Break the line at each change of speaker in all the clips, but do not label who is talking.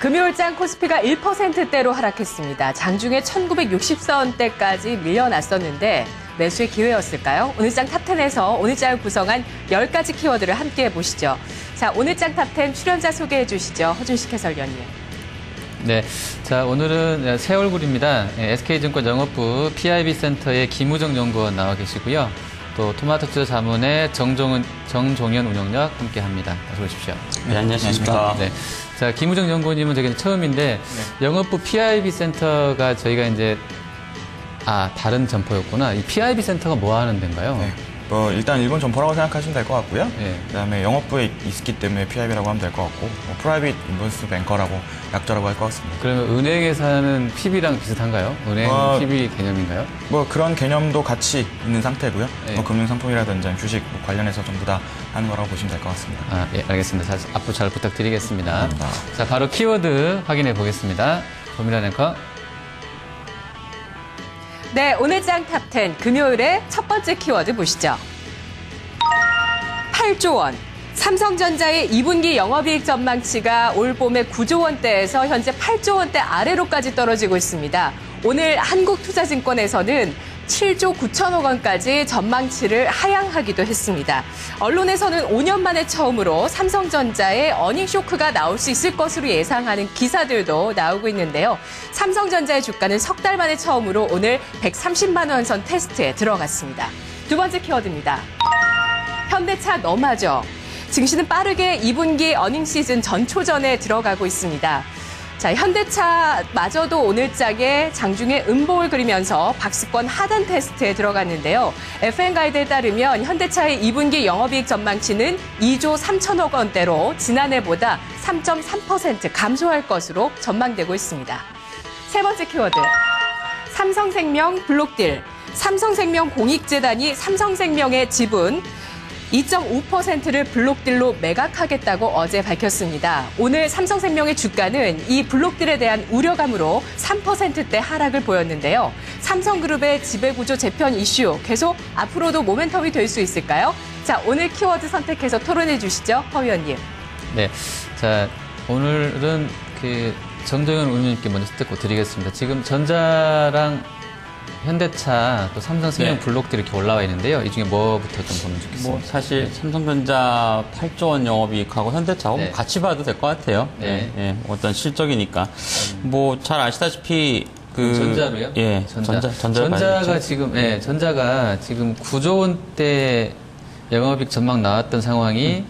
금요일장 코스피가 1%대로 하락했습니다. 장중에 1964원대까지 밀려났었는데 매수의 기회였을까요? 오늘장 탑10에서 오늘장을 구성한 10가지 키워드를 함께 보시죠. 자, 오늘장 탑10 출연자 소개해 주시죠. 허준식 해설위원님.
네, 자 오늘은 새 얼굴입니다. SK증권 영업부 PIB 센터의 김우정 연구원 나와 계시고요. 또 토마토투자 자문의 정종현 운영력 함께합니다. 어서 오십시오.
네, 안녕하십니까.
네, 자 김우정 연구원님은 저기 처음인데 네. 영업부 PIB 센터가 저희가 이제 다른 점포였구나. 이 PIB 센터가 뭐 하는 데인가요?
네. 일단 일본 점포라고 생각하시면 될 것 같고요.
네.
그다음에 영업부에 있기 때문에 PIB라고 하면 될 것 같고, 프라이빗 인버스 뱅커라고 약자라고 할 것 같습니다.
그러면 은행에서 하는 PB랑 비슷한가요? 은행 PB 개념인가요?
그런 개념도 같이 있는 상태고요.
네.
금융상품이라든지 주식 관련해서 전부 다 하는 거라고 보시면 될 것 같습니다.
예, 알겠습니다. 앞으로 잘 부탁드리겠습니다.
감사합니다.
자, 바로 키워드 확인해 보겠습니다. 조미란 앵커.
네, 오늘장 탑10 금요일의 첫 번째 키워드 보시죠. 8조 원. 삼성전자의 2분기 영업이익 전망치가 올 봄에 9조 원대에서 현재 8조 원대 아래로까지 떨어지고 있습니다. 오늘 한국투자증권에서는 7조 9천억 원까지 전망치를 하향하기도 했습니다. 언론에서는 5년 만에 처음으로 삼성전자의 어닝 쇼크가 나올 수 있을 것으로 예상하는 기사들도 나오고 있는데요. 삼성전자의 주가는 석 달 만에 처음으로 오늘 130만 원 선 테스트에 들어갔습니다. 두 번째 키워드입니다. 현대차 너무하죠. 증시는 빠르게 2분기 어닝 시즌 전초전에 들어가고 있습니다. 자, 현대차마저도 오늘장에 장중에 음봉을 그리면서 박스권 하단 테스트에 들어갔는데요. FN가이드에 따르면 현대차의 2분기 영업이익 전망치는 2조 3천억 원대로 지난해보다 3.3% 감소할 것으로 전망되고 있습니다. 세 번째 키워드, 삼성생명 블록딜. 삼성생명 공익재단이 삼성생명의 지분 2.5%를 블록딜로 매각하겠다고 어제 밝혔습니다. 오늘 삼성생명의 주가는 이 블록딜에 대한 우려감으로 3%대 하락을 보였는데요. 삼성그룹의 지배구조 재편 이슈 계속 앞으로도 모멘텀이 될 수 있을까요? 자, 오늘 키워드 선택해서 토론해 주시죠, 허 위원님.
네, 자 오늘은 정정현 의원님께 먼저 듣고 드리겠습니다. 지금 전자랑 현대차, 또 삼성생명
네.
블록들이 이렇게 올라와 있는데요. 이 중에 뭐부터 좀 보면 좋겠습니다.
사실
네.
삼성전자 8조 원 영업이익하고 현대차하고
네.
같이 봐도 될 것 같아요.
네.
어떤 실적이니까. 잘 아시다시피
전자로요?
예,
전자가 지금 전자가 지금 9조 원대 영업이익 전망 나왔던 상황이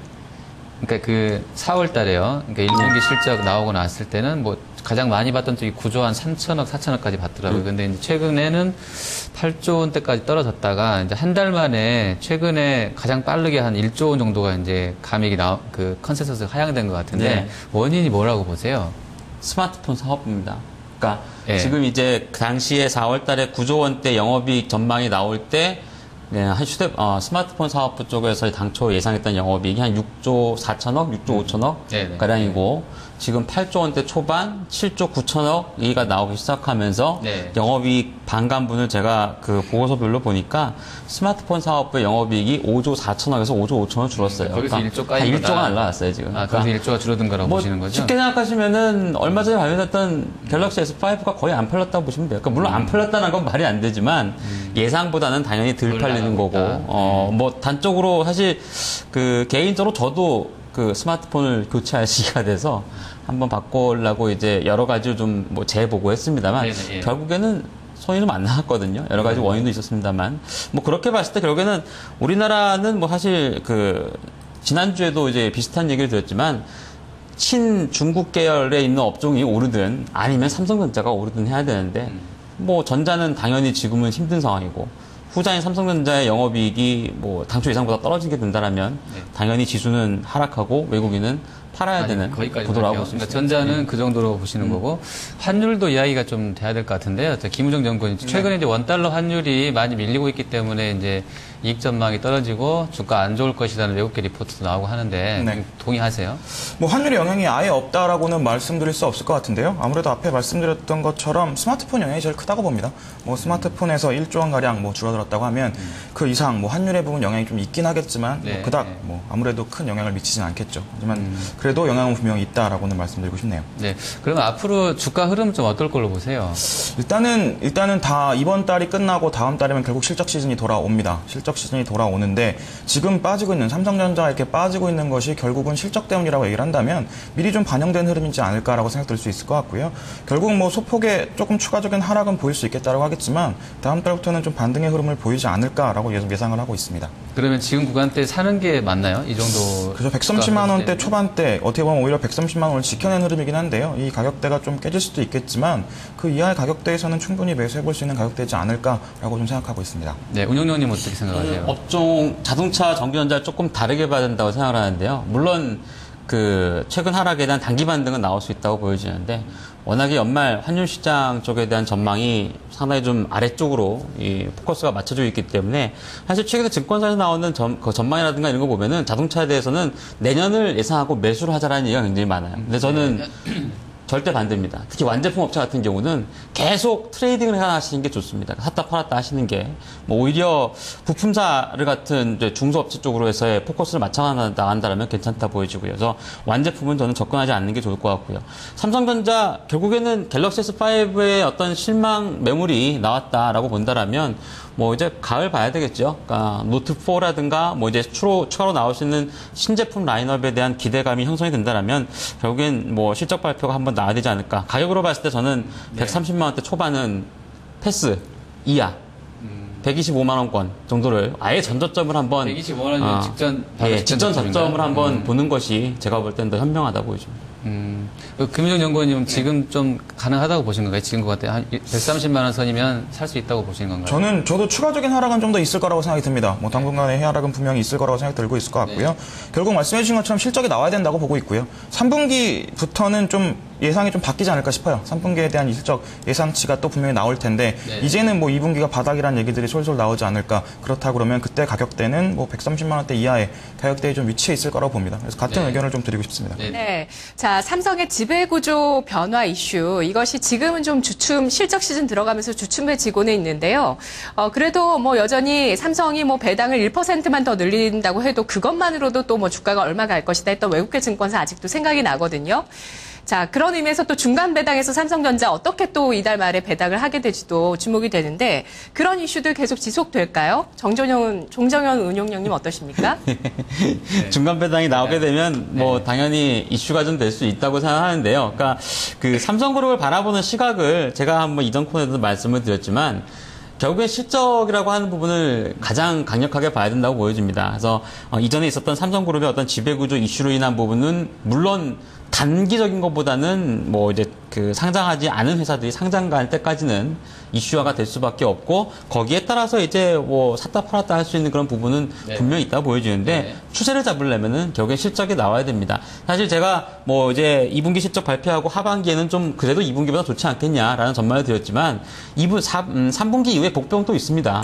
그러니까 4월 달에요. 그러니까 1분기 실적 나오고 나왔을 때는 가장 많이 봤던 쪽이 9조 한 3천억, 4천억까지 봤더라고요. 근데 이제 최근에는 8조 원대까지 떨어졌다가 이제 한 달 만에 최근에 가장 빠르게 한 1조 원 정도가 이제 감익이 컨센서스 하향된 것 같은데
네.
원인이 뭐라고 보세요?
스마트폰 사업부입니다. 그러니까
예.
지금 이제 그 당시에 4월 달에 9조 원대 영업이익 전망이 나올 때 스마트폰 사업부 쪽에서 당초 예상했던 영업이익이 한 6조 4천억, 6조 5천억 가량이고 지금 8조 원대 초반 7조 9천억 얘기가 나오기 시작하면서 영업이익 반감분을 제가 보고서별로 보니까 스마트폰 사업부의 영업이익이 5조 4천억에서 5조 5천억 줄었어요.
거기서
그러니까
1조까지
1조가 날라갔어요 지금.
거기서 1조가 줄어든 거라고 보시는 거죠?
쉽게 생각하시면은 얼마 전에 발매됐던 갤럭시 S5가 거의 안 팔렸다고 보시면 돼요. 그러니까 물론 안 팔렸다는 건 말이 안 되지만 예상보다는 당연히 덜 팔리는 거고 단적으로 사실 개인적으로 저도 스마트폰을 교체할 시기가 돼서 한번 바꾸려고 이제 여러 가지를 좀 재보고 했습니다만 결국에는 손이 좀 안 나왔거든요. 여러 가지 원인도 있었습니다만 그렇게 봤을 때 결국에는 우리나라는 사실 지난주에도 이제 비슷한 얘기를 드렸지만 친중국 계열에 있는 업종이 오르든 아니면 삼성전자가 오르든 해야 되는데 전자는 당연히 지금은 힘든 상황이고 후자인 삼성전자의 영업이익이 당초 예상보다 떨어지게 된다면 당연히 지수는 하락하고 외국인은 팔아야 되는 구도라고 볼 수 있습니다.
그러니까 전자는 그 정도로 보시는 거고 환율도 이야기가 좀 돼야 될 것 같은데요. 김우정 연구원 최근에 이제 원달러 환율이 많이 밀리고 있기 때문에 이제 이익 전망이 떨어지고 주가 안 좋을 것이라는 외국계 리포트도 나오고 하는데
네.
동의하세요?
뭐 환율의 영향이 아예 없다라고는 말씀드릴 수 없을 것 같은데요. 아무래도 앞에 말씀드렸던 것처럼 스마트폰 영향이 제일 크다고 봅니다. 뭐 스마트폰에서 1조 원 가량 뭐 줄어들었다고 하면 그 이상 뭐 환율의 부분 영향이 좀 있긴 하겠지만
네,
뭐 그닥
네.
뭐 아무래도 큰 영향을 미치진 않겠죠. 하지만 그래도 영향은 분명히 있다라고는 말씀드리고 싶네요.
네. 그러면 앞으로 주가 흐름 좀 어떨 걸로 보세요?
일단은 다 이번 달이 끝나고 다음 달이면 결국 실적 시즌이 돌아옵니다. 실적 시즌이 돌아오는데 지금 빠지고 있는 삼성전자가 이렇게 빠지고 있는 것이 결국은 실적 때문이라고 얘기를 한다면 미리 좀 반영된 흐름이지 않을까라고 생각될 수 있을 것 같고요. 결국 뭐 소폭의 조금 추가적인 하락은 보일 수 있겠다고 하겠지만 다음 달부터는 좀 반등의 흐름을 보이지 않을까라고 예상을 하고 있습니다.
그러면 지금 구간대 사는 게 맞나요? 이 정도.
그래서 130만 원대 초반대 어떻게 보면 오히려 130만 원을 지켜낸 흐름이긴 한데요. 이 가격대가 좀 깨질 수도 있겠지만 그 이하의 가격대에서는 충분히 매수해볼 수 있는 가격대이지 않을까라고 좀 생각하고 있습니다.
네, 운영령님 어떻게 생각하세요?
업종 자동차, 전기전자를 조금 다르게 봐야 된다고 생각을 하는데요. 물론 그 최근 하락에 대한 단기 반등은 나올 수 있다고 보여지는데 워낙에 연말 환율 시장 쪽에 대한 전망이 상당히 좀 아래쪽으로 이 포커스가 맞춰져 있기 때문에 사실 최근에 증권사에서 나오는 그 전망이라든가 이런 거 보면은 자동차에 대해서는 내년을 예상하고 매수를 하자라는 얘기가 굉장히 많아요. 근데 저는 절대 반대입니다. 특히 완제품 업체 같은 경우는 계속 트레이딩을 해가시는 게 좋습니다. 샀다 팔았다 하시는 게 뭐 오히려 부품사를 같은 이제 중소업체 쪽으로 해서의 포커스를 맞춰 나간다면 괜찮다 보여지고요. 그래서 완제품은 저는 접근하지 않는 게 좋을 것 같고요. 삼성전자 결국에는 갤럭시 S5의 어떤 실망 매물이 나왔다라고 본다라면 뭐 이제 가을 봐야 되겠죠. 그러니까 노트4라든가 뭐 이제 추가로 나올 수 있는 신제품 라인업에 대한 기대감이 형성이 된다라면 결국엔 뭐 실적 발표가 한번 나와야 되지 않을까. 가격으로 봤을 때 저는 130만 원대 초반은 패스 이하. 125만 원권 정도를 아예 전저점을 한번
125만 원 직전
직전 저점을 한번 보는 것이 제가 볼 때는 더 현명하다 보여집니다.
금융정 연구원님 지금 좀 가능하다고 보시는 건가요? 지금 것 같아요. 한 130만 원 선이면 살 수 있다고 보시는 건가요?
저도 추가적인 하락은 좀 더 있을 거라고 생각이 듭니다. 뭐 당분간의 하락은 분명히 있을 거라고 생각이 들고 있을 것 같고요. 결국 말씀해 주신 것처럼 실적이 나와야 된다고 보고 있고요. 3분기부터는 좀 예상이 좀 바뀌지 않을까 싶어요. 3분기에 대한 실적 예상치가 또 분명히 나올 텐데 이제는 뭐 2분기가 바닥이라는 얘기들이 솔솔 나오지 않을까. 그렇다 그러면 그때 가격대는 뭐 130만 원대 이하의 가격대에 좀 위치해 있을 거라고 봅니다. 그래서 같은 의견을 좀 드리고 싶습니다.
네. 자, 삼성의 지배구조 변화 이슈. 이것이 지금은 좀 실적 시즌 들어가면서 주춤해지고는 있는데요. 그래도 뭐 여전히 삼성이 뭐 배당을 1%만 더 늘린다고 해도 그것만으로도 또 뭐 주가가 얼마 갈 것이다 했던 외국계 증권사 아직도 생각이 나거든요. 자, 그런 의미에서 또 중간 배당에서 삼성전자 어떻게 또 이달 말에 배당을 하게 될지도 주목이 되는데 그런 이슈들 계속 지속될까요? 종정현 운용령님 어떠십니까?
중간 배당이 나오게 되면 뭐 당연히 이슈가 좀 될 수 있다고 생각하는데요. 그러니까 그 삼성그룹을 바라보는 시각을 제가 한번 이전 코너에도 말씀을 드렸지만 결국에 실적이라고 하는 부분을 가장 강력하게 봐야 된다고 보여집니다. 그래서 이전에 있었던 삼성그룹의 어떤 지배구조 이슈로 인한 부분은 물론 단기적인 것보다는 뭐 이제 그 상장하지 않은 회사들이 상장갈 때까지는 이슈화가 될 수밖에 없고 거기에 따라서 이제 뭐 샀다 팔았다 할 수 있는 그런 부분은 분명히 있다 보여지는데 추세를 잡으려면은 결국에 실적이 나와야 됩니다. 사실 제가 뭐 이제 2분기 실적 발표하고 하반기에는 좀 그래도 2분기보다 좋지 않겠냐라는 전망을 드렸지만 3분기 이후에 복병 또 있습니다.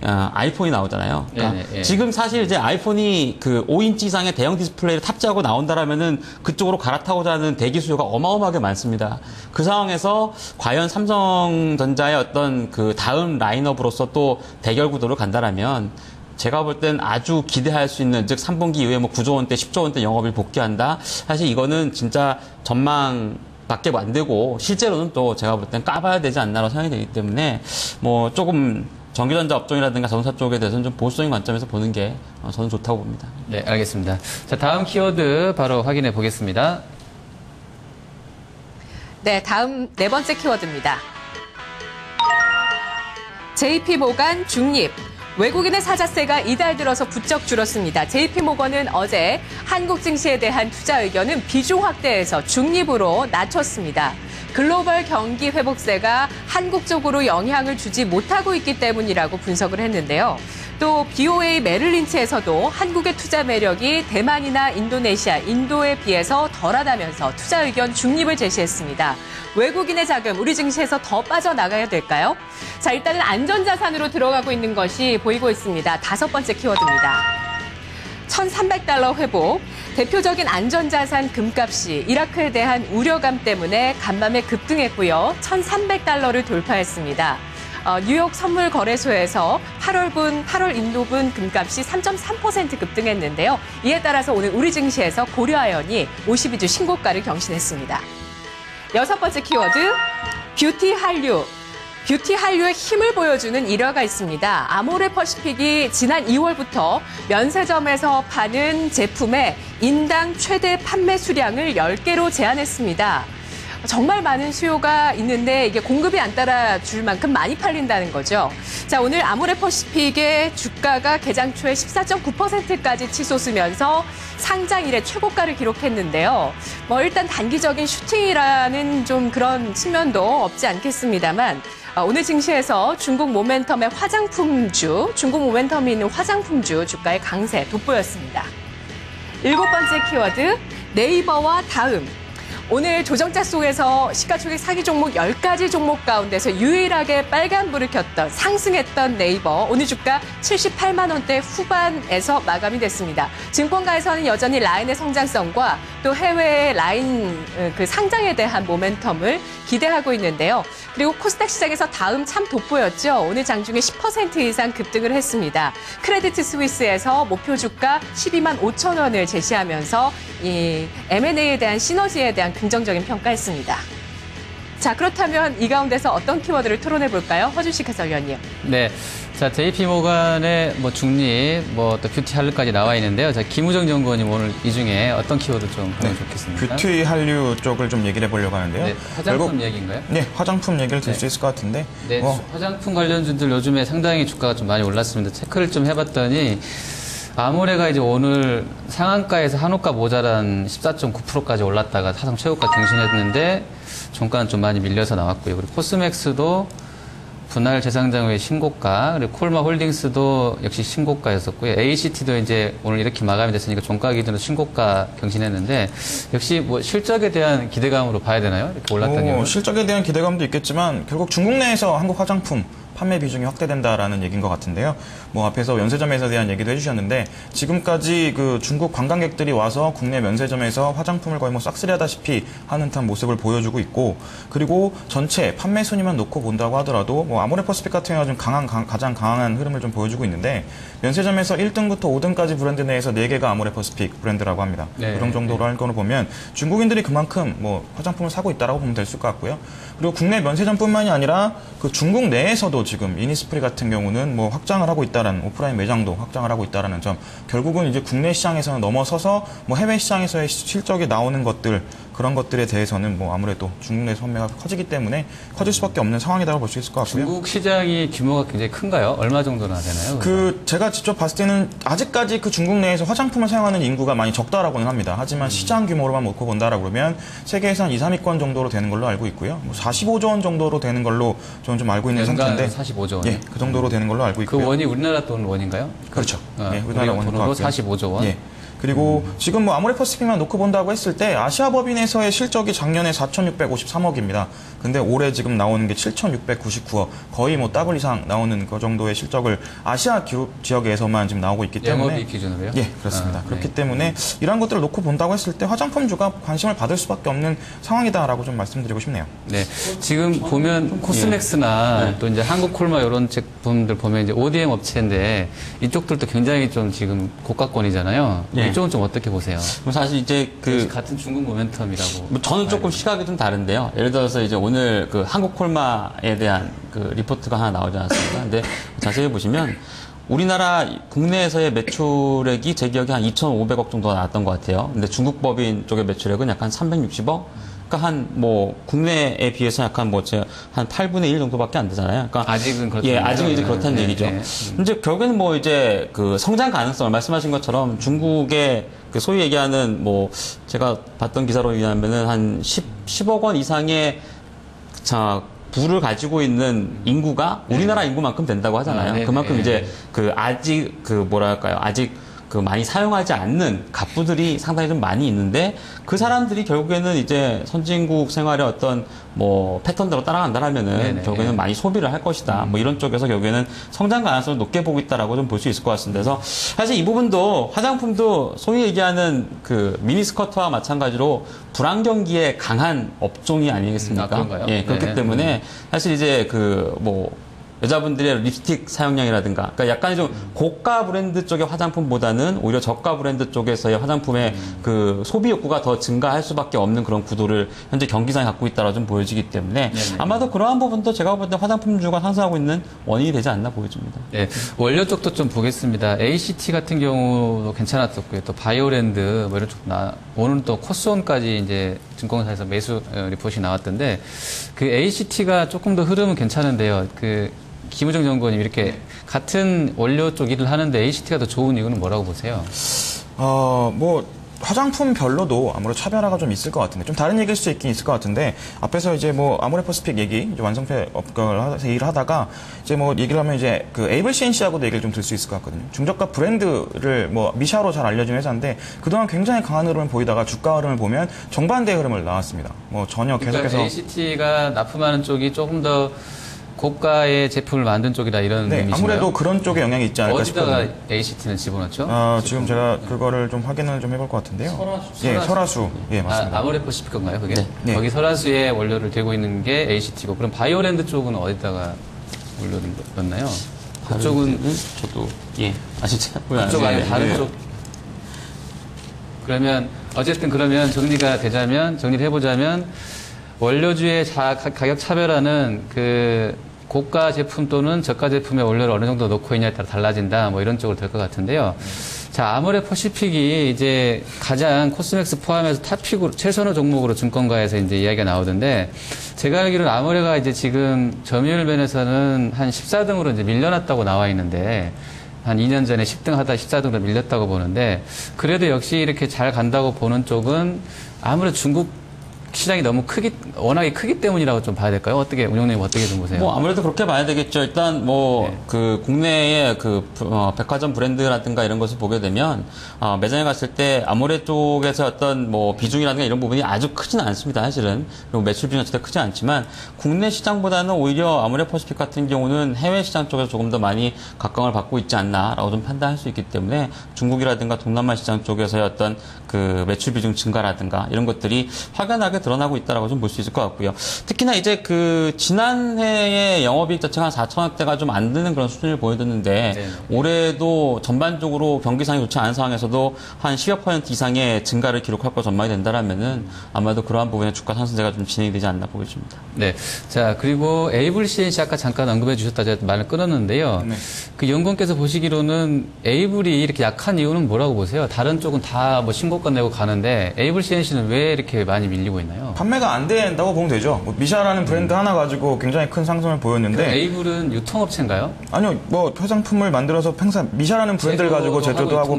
아이폰이 나오잖아요. 그러니까 지금 사실 이제 아이폰이 그 5인치 이상의 대형 디스플레이를 탑재하고 나온다라면은 그쪽으로 갈아타고자 하는 대기 수요가 어마어마하게 많습니다. 그 상황에서 과연 삼성전자의 어떤 그 다음 라인업으로서 또 대결 구도를 간다라면 제가 볼 땐 아주 기대할 수 있는, 즉 3분기 이후에 뭐 9조 원대, 10조 원대 영업을 복귀한다. 사실 이거는 진짜 전망 밖에 안 되고 실제로는 또 제가 볼 땐 까봐야 되지 않나라고 생각이 되기 때문에 뭐 조금 전기전자 업종이라든가 자동차 쪽에 대해서는 좀 보수적인 관점에서 보는 게 저는 좋다고 봅니다.
네, 알겠습니다. 자, 다음 키워드 바로 확인해 보겠습니다.
네, 다음 네 번째 키워드입니다. JP모간 중립. 외국인의 사자세가 이달 들어서 부쩍 줄었습니다. JP모건은 어제 한국 증시에 대한 투자 의견은 비중 확대해서 중립으로 낮췄습니다. 글로벌 경기 회복세가 한국 쪽으로 영향을 주지 못하고 있기 때문이라고 분석을 했는데요. 또 BOA 메릴린치에서도 한국의 투자 매력이 대만이나 인도네시아, 인도에 비해서 덜하다면서 투자 의견 중립을 제시했습니다. 외국인의 자금, 우리 증시에서 더 빠져나가야 될까요? 자, 일단은 안전자산으로 들어가고 있는 것이 보이고 있습니다. 5번째 키워드입니다. 1,300달러 회복. 대표적인 안전자산 금값이 이라크에 대한 우려감 때문에 간밤에 급등했고요. 1,300달러를 돌파했습니다. 뉴욕 선물 거래소에서 8월 인도분 금값이 3.3% 급등했는데요. 이에 따라서 오늘 우리 증시에서 고려아연이 52주 신고가를 경신했습니다. 6번째 키워드, 뷰티 한류. 뷰티 한류의 힘을 보여주는 일화가 있습니다. 아모레퍼시픽이 지난 2월부터 면세점에서 파는 제품의 인당 최대 판매 수량을 10개로 제한했습니다. 정말 많은 수요가 있는데 이게 공급이 안 따라줄 만큼 많이 팔린다는 거죠. 자, 오늘 아모레퍼시픽의 주가가 개장 초에 14.9%까지 치솟으면서 상장 이래 최고가를 기록했는데요. 일단 단기적인 슈팅이라는 좀 그런 측면도 없지 않겠습니다만 오늘 증시에서 중국 모멘텀이 있는 화장품주 주가의 강세 돋보였습니다. 7번째 키워드, 네이버와 다음. 오늘 조정자 속에서 시가총액 상위 종목 10가지 종목 가운데서 유일하게 빨간불을 켰던 상승했던 네이버. 오늘 주가 78만 원대 후반에서 마감이 됐습니다. 증권가에서는 여전히 라인의 성장성과 또 해외의 라인 그 상장에 대한 모멘텀을 기대하고 있는데요. 그리고 코스닥 시장에서 다음 참 돋보였죠. 오늘 장중에 10% 이상 급등을 했습니다. 크레디트 스위스에서 목표 주가 12만 5천 원을 제시하면서 이 M&A에 대한 시너지에 대한 긍정적인 평가했습니다. 자, 그렇다면 이 가운데서 어떤 키워드를 토론해 볼까요? 허준식 해설위원님.
네. 자, JP모간의 중립, 또 뷰티 한류까지 나와 있는데요. 자, 김우정 연구원님 오늘 이 중에 어떤 키워드 좀 보면 좋겠습니까?
뷰티 한류 쪽을 좀 얘기를 해보려고 하는데요.
네, 화장품 얘기인가요?
네, 화장품 얘기를 들 수 있을 것 같은데.
네, 화장품 관련주들 요즘에 상당히 주가가 좀 많이 올랐습니다. 체크를 좀 해봤더니 아모레가 이제 오늘 상한가에서 한호가 모자란 14.9%까지 올랐다가 사상 최고가 경신했는데 종가는 좀 많이 밀려서 나왔고요. 그리고 코스맥스도 분할 재상장 후 신고가, 그리고 콜마홀딩스도 역시 신고가였었고요. ACT도 이제 오늘 이렇게 마감이 됐으니까 종가 기준으로 신고가 경신했는데 역시 실적에 대한 기대감으로 봐야 되나요? 이렇게 올랐던 이유는?
실적에 대한 기대감도 있겠지만 결국 중국 내에서 한국 화장품 판매 비중이 확대된다라는 얘기인 것 같은데요. 앞에서 면세점에서 대한 얘기도 해주셨는데 지금까지 그 중국 관광객들이 와서 국내 면세점에서 화장품을 거의 싹쓸이하다시피 하는 듯한 모습을 보여주고 있고, 그리고 전체 판매 순위만 놓고 본다고 하더라도 아모레퍼시픽 같은 경우는 좀 가장 강한 흐름을 좀 보여주고 있는데 면세점에서 1등부터 5등까지 브랜드 내에서 4개가 아모레퍼시픽 브랜드라고 합니다.
네,
그런 정도로 할 거로 보면 중국인들이 그만큼 화장품을 사고 있다라고 보면 될 것 같고요. 그리고 국내 면세점뿐만이 아니라 그 중국 내에서도 지금 이니스프리 같은 경우는 확장을 하고 있다라는, 오프라인 매장도 확장을 하고 있다라는 점, 결국은 이제 국내 시장에서는 넘어서서 해외 시장에서의 실적이 나오는 것들, 그런 것들에 대해서는 아무래도 중국 내 판매가 커지기 때문에 커질 수밖에 없는 상황이라고 볼 수 있을 것 같고요.
중국 시장이 규모가 굉장히 큰가요? 얼마 정도나 되나요?
제가 직접 봤을 때는 아직까지 그 중국 내에서 화장품을 사용하는 인구가 많이 적다라고는 합니다. 하지만 시장 규모로만 놓고 본다라고 그러면 세계에서 한 2, 3위권 정도로 되는 걸로 알고 있고요. 45조 원 정도로 되는 걸로 저는 좀 알고 있는 상태인데.
45조 원.
예, 그 정도로 되는 걸로 알고 있고요.
그 원이 우리나라 돈 원인가요?
그렇죠.
예, 우리나라 돈으로 45조 원.
예. 그리고 지금 아모레퍼시픽만 놓고 본다고 했을 때 아시아법인에서의 실적이 작년에 4,653억입니다. 근데 올해 지금 나오는 게 7,699억, 거의 더블 이상 나오는 그 정도의 실적을 아시아 지역에서만 지금 나오고 있기 때문에.
영업이익 기준으로요?
예, 그렇습니다. 그렇기 때문에 이러한 것들을 놓고 본다고 했을 때 화장품주가 관심을 받을 수밖에 없는 상황이다라고 좀 말씀드리고 싶네요.
네, 지금 보면 코스맥스나 또 이제 한국콜마 이런 제품들 보면 이제 ODM 업체인데 이쪽들도 굉장히 좀 지금 고가권이잖아요.
예.
이쪽은 좀 어떻게 보세요?
사실 이제
같은 중국 모멘텀이라고.
저는 조금 시각이 좀 다른데요. 예를 들어서 이제 오늘 그 한국콜마에 대한 그 리포트가 하나 나오지 않았습니까? 근데 자세히 보시면 우리나라 국내에서의 매출액이 제 기억에 한 2,500억 정도가 나왔던 것 같아요. 근데 중국 법인 쪽의 매출액은 약간 360억? 그러니까 국내에 비해서 약간 한 8분의 1 정도밖에 안 되잖아요. 그러니까
아직은 그렇죠.
예, 아직은 이제 그렇다는 얘기죠. 이제 결국에는 이제 그 성장 가능성을 말씀하신 것처럼 중국의 그 소위 얘기하는 제가 봤던 기사로 의하면은 한 10억 원 이상의 부를 가지고 있는 인구가 우리나라 인구만큼 된다고 하잖아요.
네,
그만큼
네.
이제 그 아직 그 뭐랄까요, 아직 그 많이 사용하지 않는 갑부들이 상당히 좀 많이 있는데 그 사람들이 결국에는 이제 선진국 생활의 어떤 뭐 패턴대로 따라간다라면은
네네.
결국에는 많이 소비를 할 것이다. 뭐 이런 쪽에서 결국에는 성장 가능성을 높게 보고 있다라고 좀 볼 수 있을 것 같습니다. 그래서 사실 이 부분도 화장품도 소위 얘기하는 그 미니스커트와 마찬가지로 불안경기에 강한 업종이 아니겠습니까?
그런가요?
예, 그렇기
네.
때문에 사실 이제 그 뭐 여자분들의 립스틱 사용량이라든가, 그러니까 약간의 좀 고가 브랜드 쪽의 화장품보다는 오히려 저가 브랜드 쪽에서의 화장품의 그 소비 욕구가 더 증가할 수밖에 없는 그런 구도를 현재 경기상에 갖고 있다라 좀 보여지기 때문에 아마도 그러한 부분도 제가 볼 때 화장품주가 상승하고 있는 원인이 되지 않나 보여집니다.
네, 원료 쪽도 좀 보겠습니다. ACT 같은 경우도 괜찮았었고요. 또 바이오랜드 뭐 이런 쪽 오늘 또 코스온까지 이제 증권사에서 매수 리포트이 나왔던데 그 ACT가 조금 더 흐름은 괜찮은데요. 그 김우정 연구원님 이렇게 같은 원료 쪽 일을 하는데 ACT가 더 좋은 이유는 뭐라고 보세요?
뭐 화장품별로도 아무래도 차별화가 좀 있을 것 같은데 좀 다른 얘기일 수 있긴 있을 것 같은데 앞에서 이제 뭐 아모레퍼시픽 얘기 이제 완성표 업걸 얘기를 하다가 이제 뭐 얘기를 하면 이제 그 에이블 CNC하고도 얘기를 좀 들 수 있을 것 같거든요. 중저가 브랜드를 뭐 미샤로 잘 알려진 회사인데 그동안 굉장히 강한 흐름을 보이다가 주가 흐름을 보면 정반대 흐름을 나왔습니다. 뭐 전혀 계속해서
그러니까 ACT가 납품하는 쪽이 조금 더 고가의 제품을 만든 쪽이다 이런
네,
의미신가요?
아무래도 그런 쪽에 영향이 있지 않을까
어디다가
싶거든요.
ACT는 집어넣죠?
지금 제가 그거를 좀 확인을 좀 해볼 것 같은데요. 설화수. 예, 맞습니다.
아모레퍼시픽 건가요, 그게?
네.
거기 설화수의 원료를 들고 있는 게 ACT고, 그럼 바이오랜드 쪽은 어디다가 원료를 넣나요? 그쪽은
저도 진짜
그쪽 아니면 다른 쪽. 그러면 어쨌든 그러면 정리를 해보자면 원료주의 가격 차별화는 그 고가 제품 또는 저가 제품의 원료를 어느 정도 넣고 있냐에 따라 달라진다. 뭐 이런 쪽으로 될 것 같은데요. 자, 아모레퍼시픽이 이제 가장 코스맥스 포함해서 탑픽으로 최선호 종목으로 증권가에서 이제 이야기가 나오던데 제가 알기로는 아모레가 이제 지금 점유율 면에서는 한 14등으로 이제 밀려났다고 나와 있는데 한 2년 전에 10등 하다 14등으로 밀렸다고 보는데 그래도 역시 이렇게 잘 간다고 보는 쪽은 아무래도 중국 시장이 너무 워낙에 크기 때문이라고 좀 봐야 될까요? 운영님 어떻게 좀 보세요?
뭐 아무래도 그렇게 봐야 되겠죠. 일단 뭐 그 국내의 그 백화점 브랜드라든가 이런 것을 보게 되면 매장에 갔을 때 아모레 쪽에서 어떤 뭐 비중이라든가 이런 부분이 아주 크지는 않습니다. 사실은. 그리고 매출 비중 자체가 크지 않지만 국내 시장보다는 오히려 아모레 퍼시픽 같은 경우는 해외 시장 쪽에서 조금 더 많이 각광을 받고 있지 않나라고 좀 판단할 수 있기 때문에 중국이라든가 동남아 시장 쪽에서의 어떤 그 매출 비중 증가라든가 이런 것들이 확연하게 드러나고 있다라고 좀 볼 수 있을 것 같고요. 특히나 이제 그 지난해의 영업이익 자체가 한 4천억대가 좀 안 되는 그런 수준을 보여줬는데
네.
올해도 전반적으로 경기상이 좋지 않은 상황에서도 한 10여% 이상의 증가를 기록할 거 전망이 된다라면은 아마도 그러한 부분의 주가 상승세가 좀 진행이 되지 않나 보여집니다.
네. 자, 그리고 에이블 CNC 아까 잠깐 언급해 주셨다 제가 말을 끊었는데요.
네.
그 연구원께서 보시기로는 에이블이 이렇게 약한 이유는 뭐라고 보세요? 다른 쪽은 다 뭐 신고가 내고 가는데 에이블 CNC는 왜 이렇게 많이 밀리고 있나요?
판매가 안 된다고 보면 되죠. 뭐 미샤라는 브랜드 하나 가지고 굉장히 큰 상승을 보였는데
에이블은 유통업체인가요?
아니요, 뭐 화장품을 만들어서 미샤라는 브랜드를 가지고 제조도 하고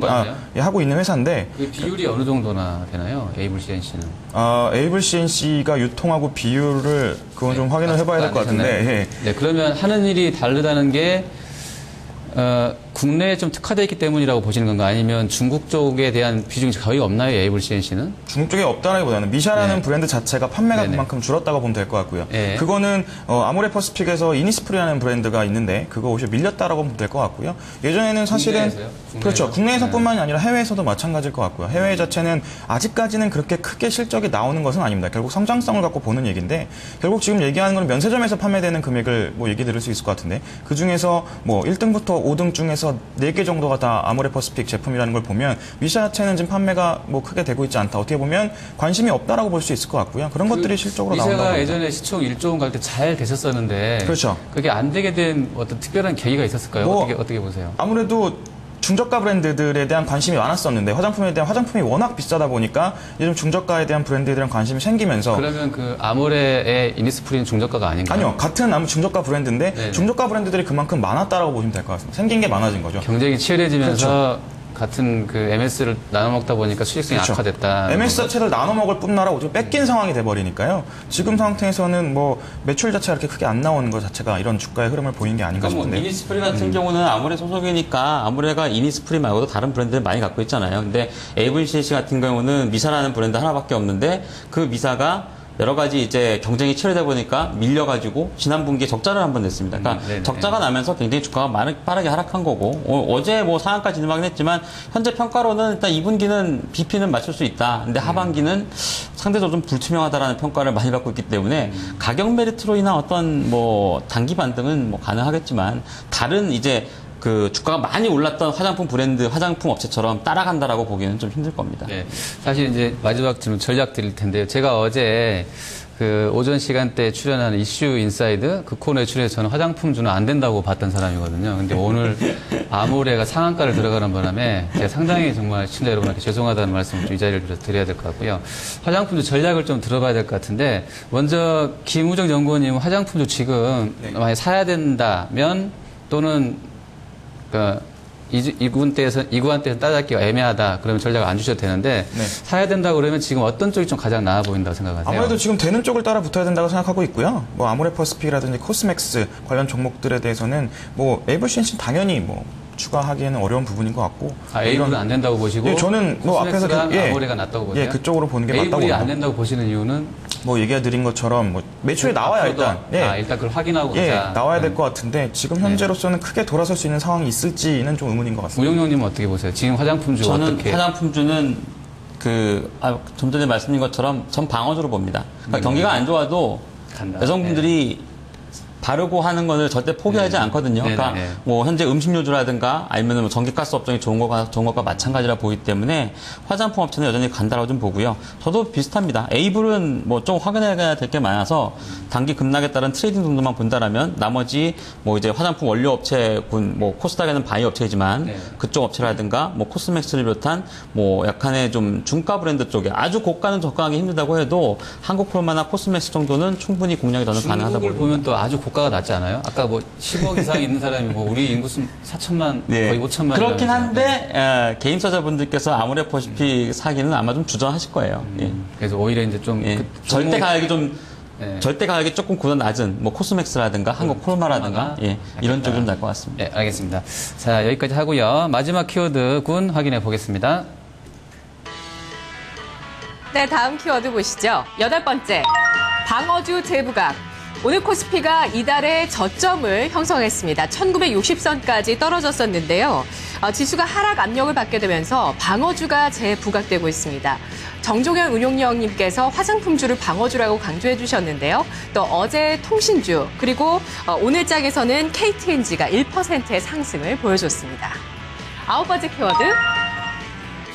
하고 있는 회사인데
그 비율이 어느 정도나 되나요? 에이블 CNC는?
에이블 CNC가 유통하고 비율을 그건 좀 확인을 해봐야 될 것 같은데.
네, 그러면 하는 일이 다르다는 게 국내에 좀 특화되어 있기 때문이라고 보시는 건가요? 아니면 중국 쪽에 대한 비중이 거의 없나요? 에이블 CNC는?
중국 쪽에 없다라기보다는 미샤라는 브랜드 자체가 판매가
네네.
그만큼 줄었다고 보면 될 것 같고요.
네.
그거는 아모레 퍼시픽에서 이니스프리라는 브랜드가 있는데 그거 오히려 밀렸다라고 보면 될 것 같고요. 예전에는 사실은
국내에서요?
그렇죠. 국내에서뿐만이 아니라 해외에서도 마찬가지일 것 같고요. 해외 자체는 아직까지는 그렇게 크게 실적이 나오는 것은 아닙니다. 결국 성장성을 갖고 보는 얘기인데 결국 지금 얘기하는 건 면세점에서 판매되는 금액을 뭐 얘기 들을 수 있을 것 같은데 그 중에서 뭐 1등부터 5등 중에서 4개 정도가 다 아모레 퍼시픽 제품이라는 걸 보면 미샤 자체는 지금 판매가 뭐 크게 되고 있지 않다. 어떻게 보면 관심이 없다라고 볼 수 있을 것 같고요. 그런 것들이 실적으로 나온다고
미샤가
봅니다.
예전에 시총 1조 원 갈 때 잘 됐었었는데
그렇죠.
그게 안 되게 된 어떤 특별한 계기가 있었을까요?
뭐,
어떻게 보세요?
아무래도 중저가 브랜드들에 대한 관심이 많았었는데 화장품에 대한 화장품이 워낙 비싸다 보니까 요즘 중저가에 대한 브랜드에 대한 관심이 생기면서
그러면 그 아모레의 이니스프리는 중저가가 아닌가요?
아니요 같은 중저가 브랜드인데
네네.
중저가 브랜드들이 그만큼 많았다라고 보시면 될 것 같습니다. 생긴 게 많아진 거죠.
경쟁이 치열해지면서 같은 그 MS를 나눠 먹다 보니까 수익성이
그렇죠.
악화됐다.
MS 자체를 나눠 먹을 뿐나라 오히려 뺏긴 상황이 돼버리니까요. 지금 상태에서는 뭐 매출 자체가 이렇게 크게 안 나오는 것 자체가 이런 주가의 흐름을 보이는 게 아닌가
그러니까 뭐
싶은데요.
이니스프리 같은 경우는 아무래 소속이니까 아무래가 이니스프리 말고도 다른 브랜드를 많이 갖고 있잖아요. 근데 AVCC 같은 경우는 미사라는 브랜드 하나밖에 없는데 그 미사가 여러 가지 이제 경쟁이 치열하다 보니까 밀려가지고 지난 분기에 적자를 한번 냈습니다. 그러니까 적자가 나면서 굉장히 주가가 빠르게 하락한 거고 어제 뭐 상한가 진입하긴 했지만 현재 평가로는 일단 2분기는 BP는 맞출 수 있다. 근데 하반기는 상대적으로 좀 불투명하다라는 평가를 많이 받고 있기 때문에 가격 메리트로 인한 어떤 뭐 단기 반등은 뭐 가능하겠지만 다른 이제 그 주가가 많이 올랐던 화장품 브랜드, 화장품 업체처럼 따라간다라고 보기는 좀 힘들 겁니다.
네. 사실 이제 마지막 질문 전략 드릴 텐데요. 제가 어제 그 오전 시간대에 출연하는 이슈 인사이드 그 코너에 출연해서 저는 화장품주는 안 된다고 봤던 사람이거든요. 근데 오늘 아모레가 상한가를 들어가는 바람에 제가 상당히 정말 시청자 여러분한테 죄송하다는 말씀을 좀 이 자리를 빌어서 드려야 될 것 같고요. 화장품주 전략을 좀 들어봐야 될 것 같은데 먼저 김우정 연구원님 화장품주 지금 만약 사야 된다면 또는 그러니까 이 구간대에서 따지기가 애매하다. 그러면 전략을 안 주셔도 되는데
네.
사야 된다고 그러면 지금 어떤 쪽이 좀 가장 나아 보인다고 생각하세요?
아무래도 지금 되는 쪽을 따라 붙어야 된다고 생각하고 있고요. 뭐 아모레퍼스픽이라든지 코스맥스 관련 종목들에 대해서는 뭐 AVCNC는 당연히 뭐 추가하기에는 어려운 부분인 것 같고.
A블은 안 된다고 보시고
예, 저는 뭐 앞에서
아모레가 낫다고 보세요?
예, 그쪽으로 보는 게 맞다고
A블이 안
봅니다.
된다고 보시는 이유는
뭐 얘기해 드린 것처럼 뭐 매출이 나와야 일단
일단 그걸 확인하고
예,
가자.
나와야 될 것 같은데 지금 현재로서는 크게 돌아설 수 있는 상황이 있을지는 좀 의문인 것 같습니다.
우영영님은 어떻게 보세요? 지금 화장품주
저는
어떻게?
화장품주는 좀 전에 말씀드린 것처럼 전 방어주로 봅니다. 그러니까 경기가 안 좋아도
간다.
여성분들이 바르고 하는 거를 절대 포기하지 않거든요. 그러니까 뭐 현재 음식료주라든가 아니면 뭐 전기가스 업종이 좋은 것과 마찬가지라 보이기 때문에 화장품 업체는 여전히 간다라고 좀 보고요. 저도 비슷합니다. A블은 뭐 좀 확인해야 될 게 많아서 단기 급락에 따른 트레이딩 정도만 본다라면 나머지 뭐 이제 화장품 원료 업체군 뭐 코스닥에는 바이 업체지만 그쪽 업체라든가 뭐 코스맥스를 비롯한 뭐 약간의 좀 중가 브랜드 쪽에 아주 고가는 접근하기 힘들다고 해도 한국폴마나 코스맥스 정도는 충분히 공략이 저는 가능하다
중국을
보입니다.
보면 또 아주 고가가 낮지 않아요? 아까 뭐 10억 이상 있는 사람이 뭐 우리 인구수 4천만 거의 5천만
그렇긴 한데 개인 투자자분들께서 아모레퍼시픽 사기는 아마 좀 주저하실 거예요. 예.
그래서 오히려 이제 좀
절대 가격이 좀 절대 가격이 조금 보다 낮은 뭐 코스맥스라든가 한국폴마라든가 이런 쪽이 좀 날 것 같습니다.
네, 알겠습니다. 자, 여기까지 하고요. 마지막 키워드 군 확인해 보겠습니다.
네, 다음 키워드 보시죠. 8번째, 방어주 재부각. 오늘 코스피가 이달의 저점을 형성했습니다. 1960선까지 떨어졌었는데요. 지수가 하락 압력을 받게 되면서 방어주가 재부각되고 있습니다. 정종현 운용령님께서 화장품주를 방어주라고 강조해 주셨는데요. 또 어제 통신주 그리고 오늘 장에서는 KTNG가 1%의 상승을 보여줬습니다. 9번째 키워드.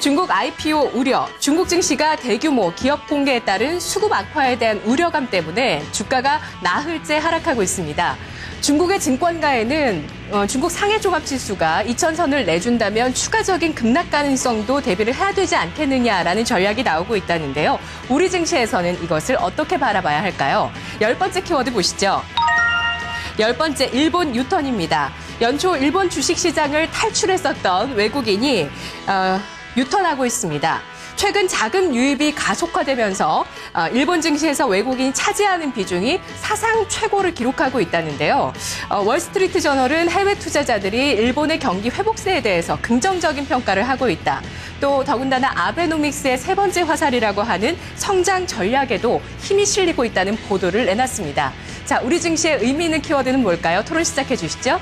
중국 IPO 우려, 중국 증시가 대규모 기업 공개에 따른 수급 악화에 대한 우려감 때문에 주가가 나흘째 하락하고 있습니다. 중국의 증권가에는 중국 상해종합지수가 2000선을 내준다면 추가적인 급락 가능성도 대비를 해야 되지 않겠느냐라는 전략이 나오고 있다는데요. 우리 증시에서는 이것을 어떻게 바라봐야 할까요? 10번째 키워드 보시죠. 10번째, 일본 유턴입니다. 연초 일본 주식시장을 탈출했었던 외국인이 유턴하고 있습니다. 최근 자금 유입이 가속화되면서 일본 증시에서 외국인이 차지하는 비중이 사상 최고를 기록하고 있다는데요. 월스트리트 저널은 해외 투자자들이 일본의 경기 회복세에 대해서 긍정적인 평가를 하고 있다. 또 더군다나 아베노믹스의 세 번째 화살이라고 하는 성장 전략에도 힘이 실리고 있다는 보도를 내놨습니다. 자, 우리 증시의 의미 있는 키워드는 뭘까요? 토론 시작해 주시죠.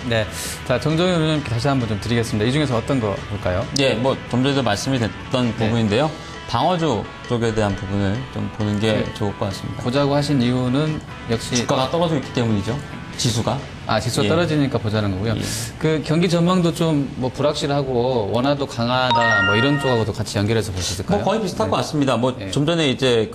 네. 자, 정종현 의원님께 다시 한번 좀 드리겠습니다. 이 중에서 어떤 거 볼까요?
예, 뭐, 좀 전에도 말씀이 됐던 부분인데요. 방어주 쪽에 대한 부분을 좀 보는 게 좋을 것 같습니다.
보자고 하신 이유는 역시
주가가 떨어지고 있기 때문이죠. 지수가.
지수가 떨어지니까 보자는 거고요. 그 경기 전망도 좀 뭐 불확실하고 원화도 강하다 뭐 이런 쪽하고도 같이 연결해서 볼 수 있을까요?
뭐 거의 비슷할 것 같습니다. 뭐 좀 전에 이제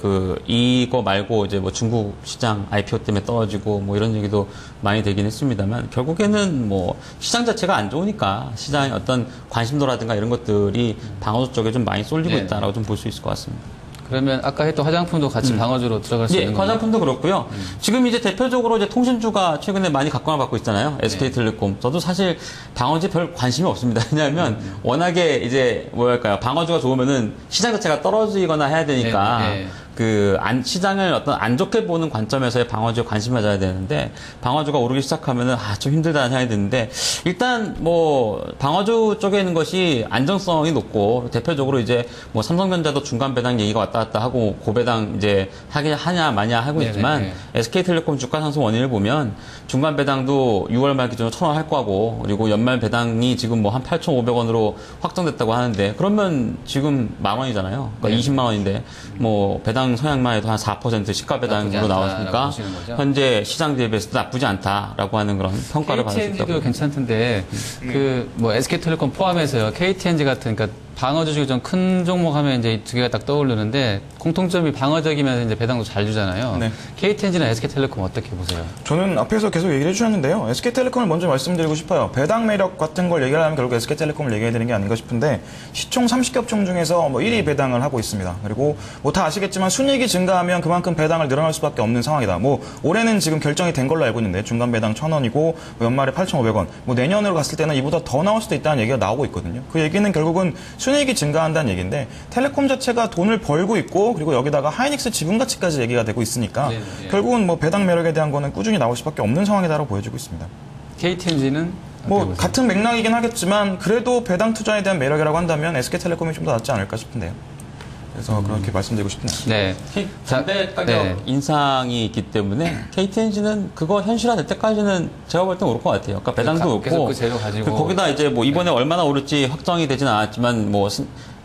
이거 말고 이제 뭐 중국 시장 IPO 때문에 떨어지고 뭐 이런 얘기도 많이 되긴 했습니다만 결국에는 뭐 시장 자체가 안 좋으니까 시장의 어떤 관심도라든가 이런 것들이 방어주 쪽에 좀 많이 쏠리고 있다라고 좀 볼 수 있을 것 같습니다.
그러면 아까 했던 화장품도 같이 방어주로 들어갈 수
예,
있는 거예요?
화장품도 그렇고요. 지금 이제 대표적으로 이제 통신주가 최근에 많이 각광을 받고 있잖아요. SK텔레콤. 저도 사실 방어주에 별 관심이 없습니다. 왜냐하면 워낙에 이제 뭐랄까요. 방어주가 좋으면은 시장 자체가 떨어지거나 해야 되니까
네.
시장을 어떤 안 좋게 보는 관점에서의 방어주에 관심을 가져야 되는데 방어주가 오르기 시작하면은 좀 힘들다는 생각이 드는데 일단 뭐 방어주 쪽에 있는 것이 안정성이 높고 대표적으로 이제 뭐 삼성전자도 중간 배당 얘기가 왔다 갔다 하고 고배당 이제 하냐 마냐 하고 있지만 SK텔레콤 주가 상승 원인을 보면 중간 배당도 6월 말 기준으로 1,000원 할 거고 그리고 연말 배당이 지금 뭐 한 8,500원으로 확정됐다고 하는데 그러면 지금 10,000원이잖아요. 그러니까 20만 원인데 뭐 배당 성향만 해도 한 4% 시가 배당으로 나왔으니까 현재 시장 대비해서 나쁘지 않다라고 하는 그런 평가를 받을 수 있다고.
KTNG도 괜찮던데 그 뭐 SK텔레콤 포함해서요. KTNG 같은 그러니까 방어 주식이 좀 큰 종목 하면 이제 이 두 개가 딱 떠오르는데 공통점이 방어적이면서 이제 배당도 잘 주잖아요.
네.
KTNG나 SK텔레콤 어떻게 보세요?
저는 앞에서 계속 얘기를 해주셨는데요. SK텔레콤을 먼저 말씀드리고 싶어요. 배당 매력 같은 걸 얘기를 하면 결국 SK텔레콤을 얘기해야 되는 게 아닌가 싶은데 시총 30겹종 중에서 뭐 1위 배당을 하고 있습니다. 그리고 뭐 다 아시겠지만 순이익이 증가하면 그만큼 배당을 늘어날 수밖에 없는 상황이다. 뭐 올해는 지금 결정이 된 걸로 알고 있는데 중간 배당 1,000원이고 뭐 연말에 8,500원. 뭐 내년으로 갔을 때는 이보다 더 나올 수도 있다는 얘기가 나오고 있거든요. 그 얘기는 결국은 순이익이 증가한다는 얘기인데 텔레콤 자체가 돈을 벌고 있고 그리고 여기다가 하이닉스 지분 가치까지 얘기가 되고 있으니까 결국은 뭐 배당 매력에 대한 거는 꾸준히 나올 수밖에 없는 상황이다라고 보여지고 있습니다.
KTNG는
뭐 같은 맥락이긴 하겠지만 그래도 배당 투자에 대한 매력이라고 한다면 SK텔레콤이 좀 더 낫지 않을까 싶은데요. 그래서 그렇게 말씀드리고 싶네요.
네.
담배 가격 인상이 있기 때문에 KTNG는 그거 현실화될 때까지는 제가 볼 땐 오를 것 같아요. 그러니까 배당도
계속
높고
그 재료 가지고
거기다 이제 뭐 이번에 얼마나 오를지 확정이 되진 않았지만 뭐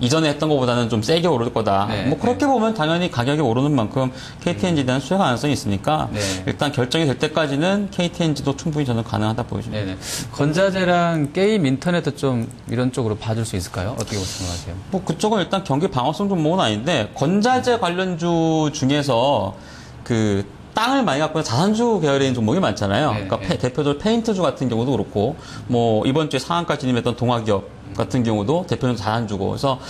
이전에 했던 것보다는 좀 세게 오를 거다. 뭐 그렇게 보면 당연히 가격이 오르는 만큼 KTNG에 대한 수요 가능성이 있으니까 일단 결정이 될 때까지는 KTNG도 충분히 저는 가능하다 보여집니다.
네네. 건자재랑 게임 인터넷도 좀 이런 쪽으로 봐줄 수 있을까요? 어떻게 생각하세요?
뭐 그쪽은 일단 경기 방어성 종목은 아닌데 건자재 관련주 중에서 그 땅을 많이 갖고 있는 자산주 계열인 종목이 많잖아요. 그러니까 대표적으로 페인트주 같은 경우도 그렇고 뭐 이번 주에 상한가 진입했던 동아기업 같은 경우도 대표적으로 자산주고 그래서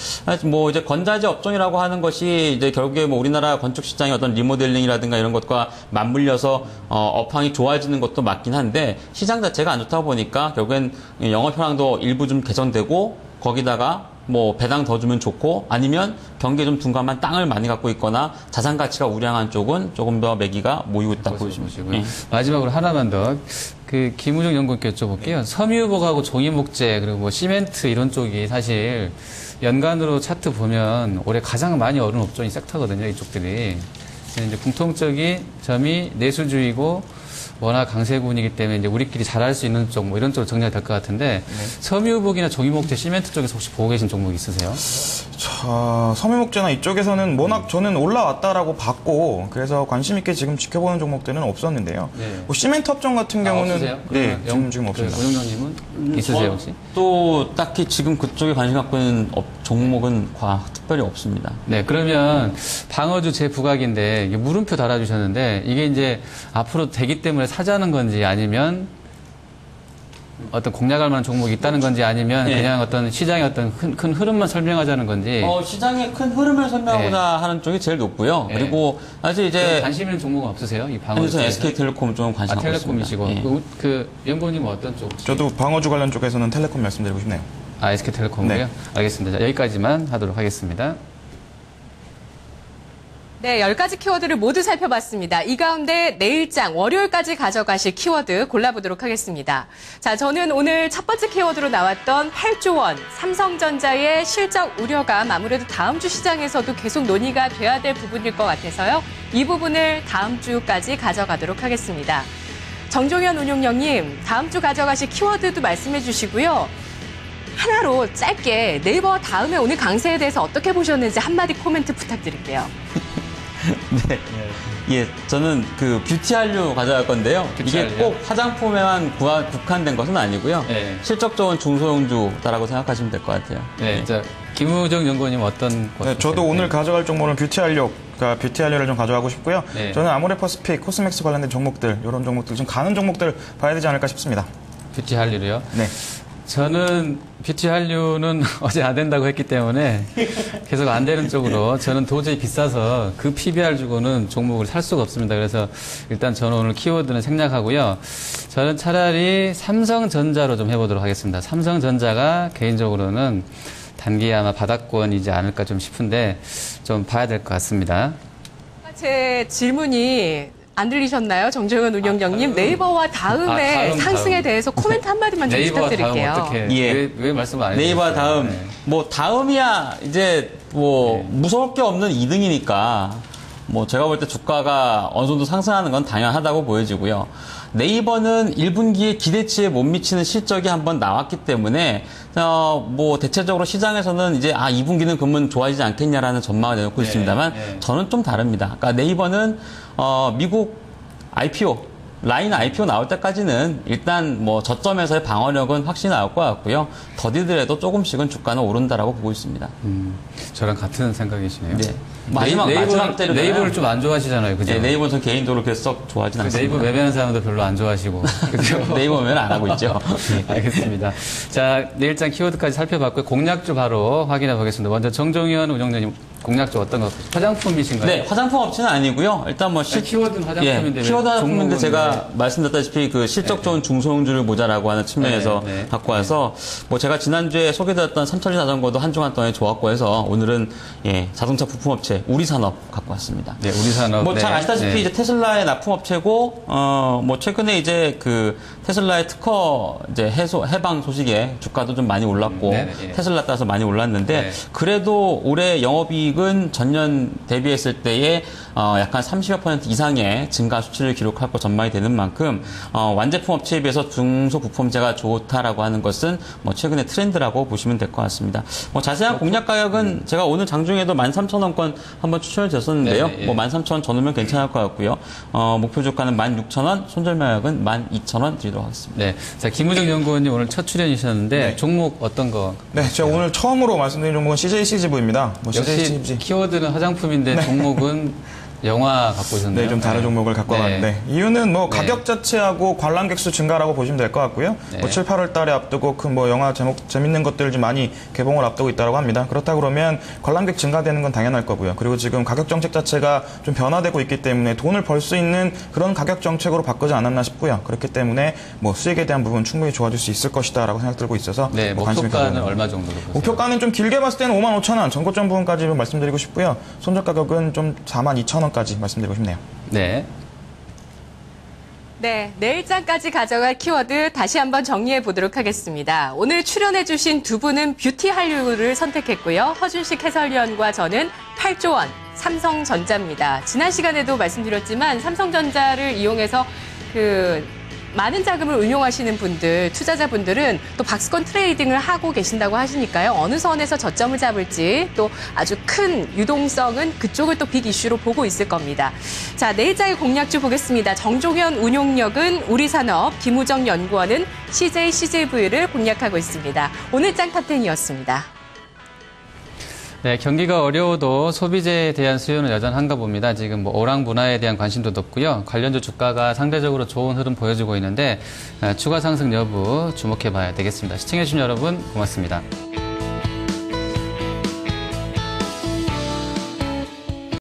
뭐 이제 건자재 업종이라고 하는 것이 이제 결국에 뭐 우리나라 건축 시장의 어떤 리모델링이라든가 이런 것과 맞물려서 업황이 좋아지는 것도 맞긴 한데 시장 자체가 안 좋다 보니까 결국엔 영업 현황도 일부 좀 개선되고 거기다가 뭐 배당 더 주면 좋고 아니면 경기에 좀 둔감한 땅을 많이 갖고 있거나 자산 가치가 우량한 쪽은 조금 더 매기가 모이고 있다 보여집니다.
마지막으로 하나만 더. 그 김우정 연구원께 여쭤볼게요. 섬유유복하고 종이목재 그리고 뭐 시멘트 이런 쪽이 사실 연간으로 차트 보면 올해 가장 많이 오른 업종이 섹터거든요. 이쪽들이. 이제 공통적인 점이 내수주의고 워낙 강세군이기 때문에 이제 우리끼리 잘할 수 있는 쪽 뭐 이런 쪽으로 정리가 될 것 같은데 섬유유복이나 종이목재 시멘트 쪽에서 혹시 보고 계신 종목 있으세요?
자, 섬유목재나 이쪽에서는 워낙 저는 올라왔다라고 봤고 그래서 관심 있게 지금 지켜보는 종목들은 없었는데요. 뭐 시멘트 업종 같은 경우는
없으세요?
지금 없습니다.
오영장님은 있으세요 혹시?
또 딱히 지금 그쪽에 관심 갖고 있는 종목은 특별히 없습니다.
네, 그러면 방어주 재부각인데 이게 물음표 달아주셨는데 이게 이제 앞으로 되기 때문에 사자는 건지 아니면 어떤 공략할 만한 종목이 있다는 건지 아니면 그냥 어떤 시장의 어떤 큰 흐름만 설명하자는 건지.
시장의 큰 흐름을 설명하고자 하는 쪽이 제일 높고요. 그리고 사실 이제
관심 있는 종목은 없으세요? 이 방어주.
저는 SK텔레콤 좀 관심 갖고 있습니다.
텔레콤이시고 그 연구원님은 어떤 쪽?
저도 방어주 관련 쪽에서는 텔레콤 말씀드리고 싶네요.
SK텔레콤이고요.
네.
알겠습니다. 자, 여기까지만 하도록 하겠습니다.
네, 10가지 키워드를 모두 살펴봤습니다. 이 가운데 내일장 월요일까지 가져가실 키워드 골라보도록 하겠습니다. 자, 저는 오늘 첫 번째 키워드로 나왔던 8조 원, 삼성전자의 실적 우려감 아무래도 다음 주 시장에서도 계속 논의가 돼야 될 부분일 것 같아서요. 이 부분을 다음 주까지 가져가도록 하겠습니다. 정종현 운용령님, 다음 주 가져가실 키워드도 말씀해 주시고요. 하나로 짧게 네이버 다음에 오늘 강세에 대해서 어떻게 보셨는지 한마디 코멘트 부탁드릴게요.
네. 예, 저는 그 뷰티 한류 가져갈 건데요. 이게 꼭 화장품에만 국한된 것은 아니고요. 실적 좋은 중소형주다라고 생각하시면 될 것 같아요.
네, 자, 김우정 연구원님 어떤 것?
네, 저도 오늘 가져갈 종목은 뷰티 한류, 그러니까 뷰티 한류를 좀 가져가고 싶고요. 저는 아모레퍼스픽, 코스맥스 관련된 종목들, 이런 종목들 좀 가는 종목들 봐야 되지 않을까 싶습니다.
뷰티 한류로요?
네.
저는 뷰티 한류는 어제 안 된다고 했기 때문에 계속 안 되는 쪽으로 저는 도저히 비싸서 그 PBR 주고는 종목을 살 수가 없습니다. 그래서 일단 저는 오늘 키워드는 생략하고요. 저는 차라리 삼성전자로 좀 해보도록 하겠습니다. 삼성전자가 개인적으로는 단기에 아마 바닥권이지 않을까 좀 싶은데 좀 봐야 될 것 같습니다.
제 질문이 안 들리셨나요? 정정현 운영장님. 네이버와 다음의 상승에 대해서 코멘트 한마디만 좀 부탁드릴게요.
네이버와 다음 어떻게,
예.
왜 말씀 안 해주셨어요?
네이버와 다음.
네.
뭐, 다음이야, 이제, 뭐, 무서울 게 없는 2등이니까, 뭐, 제가 볼 때 주가가 어느 정도 상승하는 건 당연하다고 보여지고요. 네이버는 1분기에 기대치에 못 미치는 실적이 한번 나왔기 때문에, 뭐, 대체적으로 시장에서는 이제, 2분기는 그러면 좋아지지 않겠냐라는 전망을 내놓고 있습니다만, 저는 좀 다릅니다. 그러니까 네이버는, 미국 IPO, 라인 IPO 나올 때까지는 일단 뭐 저점에서의 방어력은 확실히 나올 것 같고요. 더디더라도 조금씩은 주가는 오른다라고 보고 있습니다.
저랑 같은 생각이시네요.
네. 마지막 때로
네이버를 좀 안 좋아하시잖아요, 그죠?
네, 네이버는 전 개인적으로 그렇게 썩 좋아하진 않습니다.
네이버 매매하는 사람도 별로 안 좋아하시고. 그죠?
네이버 매매는 안 하고 있죠.
알겠습니다. 자, 내일장 키워드까지 살펴봤고요. 공략주 바로 확인해 보겠습니다. 먼저 정종현 운영자님 공략주 어떤 거? 화장품이신가요?
네, 화장품 업체는 아니고요. 일단 뭐
키워드는 화장품인데.
키워드 화장품인데 제가
네.
말씀드렸다시피 그 실적 좋은 중소형주를 모자라고 하는 측면에서 갖고 와서 뭐 제가 지난주에 소개드렸던 삼천리 자전거도 한중한 동안에 좋았고 해서 오늘은 자동차 부품 업체 우리산업 갖고 왔습니다.
네, 우리산업.
뭐 잘 아시다시피 이제 테슬라의 납품 업체고 뭐 최근에 이제 그 테슬라의 특허 이제 해방 소식에 주가도 좀 많이 올랐고 테슬라 따라서 많이 올랐는데 그래도 올해 영업이익은 전년 대비했을 때에 약간 30여 % 이상의 증가 수치를 기록할 거 전망이 되는 만큼 완제품 업체에 비해서 중소부품재가 좋다라고 하는 것은 뭐 최근의 트렌드라고 보시면 될 것 같습니다. 뭐 자세한 공략 가격은 제가 오늘 장중에도 13,000원권 한번 추천을 드렸었는데요. 뭐 13,000원 전후면 괜찮을 것 같고요. 목표 주가는 16,000원, 손절매약은 12,000원 드리도록 하겠습니다.
네. 자, 김우정 연구원님 오늘 첫 출연이셨는데 종목 어떤 거?
네, 제가 오늘 처음으로 말씀드린 종목은 CJCGV입니다. 뭐
역시 키워드는 화장품인데 종목은 영화 갖고 오셨네요.
네, 좀 다른 종목을 갖고 왔는데 이유는 뭐 가격 자체하고 관람객 수 증가라고 보시면 될 것 같고요. 뭐 7, 8월 달에 앞두고 큰 뭐 영화 제목 재밌는 것들 좀 많이 개봉을 앞두고 있다고 합니다. 그렇다 그러면 관람객 증가되는 건 당연할 거고요. 그리고 지금 가격 정책 자체가 좀 변화되고 있기 때문에 돈을 벌 수 있는 그런 가격 정책으로 바꾸지 않았나 싶고요. 그렇기 때문에 뭐 수익에 대한 부분 충분히 좋아질 수 있을 것이다라고 생각 들고 있어서
네,
뭐 관심이
목표가는 얼마 정도로 보세요?
목표가는 좀 길게 봤을 때는 55,000원 전고점 부분까지 말씀드리고 싶고요. 손절 가격은 좀 42,000원까지 말씀드리고 싶네요.
네.
네, 내일장까지 가져갈 키워드 다시 한번 정리해 보도록 하겠습니다. 오늘 출연해 주신 두 분은 뷰티 한류를 선택했고요. 허준식 해설위원과 저는 8조 원 삼성전자입니다. 지난 시간에도 말씀드렸지만 삼성전자를 이용해서 많은 자금을 운용하시는 분들, 투자자분들은 또 박스권 트레이딩을 하고 계신다고 하시니까요. 어느 선에서 저점을 잡을지 또 아주 큰 유동성은 그쪽을 또 빅 이슈로 보고 있을 겁니다. 자, 내일장의 공략주 보겠습니다. 정종현 운용력은 우리산업, 김우정 연구원은 CJCGV를 공략하고 있습니다. 오늘 장 탑10이었습니다.
네, 경기가 어려워도 소비재에 대한 수요는 여전한가 봅니다. 지금 뭐 오락 문화에 대한 관심도 높고요. 관련주 주가가 상대적으로 좋은 흐름 보여주고 있는데 추가 상승 여부 주목해 봐야 되겠습니다. 시청해 주신 여러분 고맙습니다.